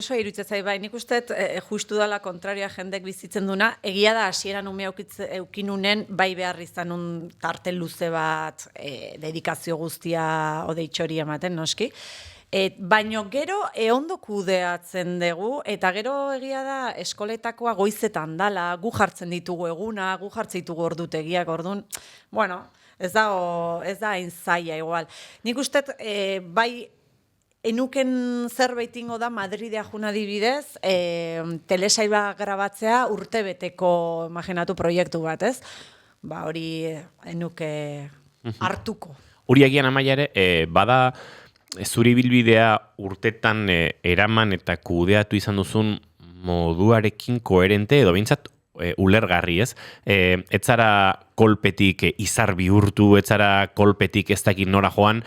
kuriosoa iruditzen zait, bai, nik uste justu dela kontrarioa jendek bizitzen duna, egia da hasieran ume eukinunen bai behar izan un tarte luze bat dedikazio guztia odeitxori ematen, noski. Baino gero ondo kudeatzen dugu, eta gero egia da eskoletakoa goizetan dala, gu jartzen ditugu eguna, gu jartzen ditugu ordutegiak, ordun, bueno, ez da hain zaila igual. Nik uste, bai, enuken zerbait ingo da Madridea juna dibidez, telesaiba grabatzea urtebeteko, imaginatu, proiektu bat, ez? Ba, hori enuke hartuko. Hori agian Amaia ere, bada zuri bilbidea urtetan eraman eta kudeatu izan duzun moduarekin koherente edo behintzat ulergarri, ez? Ez zara kolpetik izar bihurtu, ez zara kolpetik ez dakit nora joan,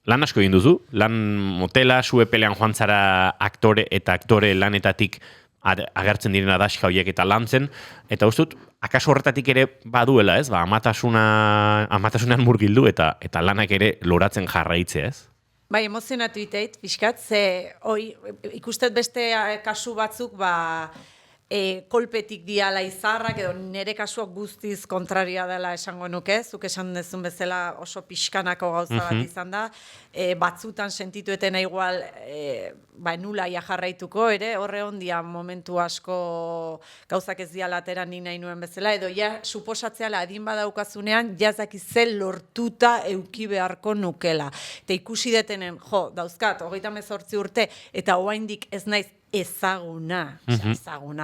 lan asko egin duzu, lan motela, suepelean joan zara aktore eta aktore lanetatik agertzen direna daska horiek eta lantzen, eta uste dut, akaso horretatik ere baduela, ez? Ba, amatasunean murgildu eta lanak ere loratzen jarraitzea, ez? Bai, emozionatu iteit, pixkat, ze ikustet beste kasu batzuk, kolpetik diala izarrak, edo nire kasuak guztiz kontraria dela esango nuke, zuk esan dezun bezala oso pixkanako gauza bat izan da, batzutan sentituetena igual, nula jarraituko, ere, horre ondia momentu asko gauzak ez diala atera ni nahi nuen bezala, edo ja, suposatzeala adin badaukazunean, jazaki ze lortuta euki beharko nukela. Eta ikusi detenen, dauzkat, 38 urte, eta oraindik ez naiz ezaguna,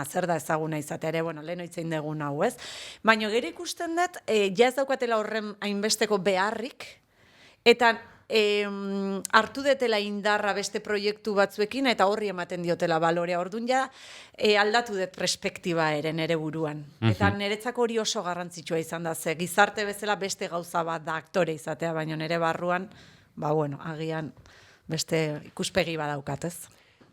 zer da ezaguna izatea ere, lehen oitzein dugun hau, ez? Baina gero ikusten dut, ja ez daukatela horren hainbesteko beharrik, eta hartu detela indarra beste proiektu batzuekin, eta horri ematen diotela balorea. Orduan ja, aldatu dut perspektiba ere nere buruan. Eta niretzako hori oso garrantzitsua izan da, ze gizarte bezala beste gauza bat da aktore izatea, baina nere barruan, agian beste ikuspegi badaukat, ez?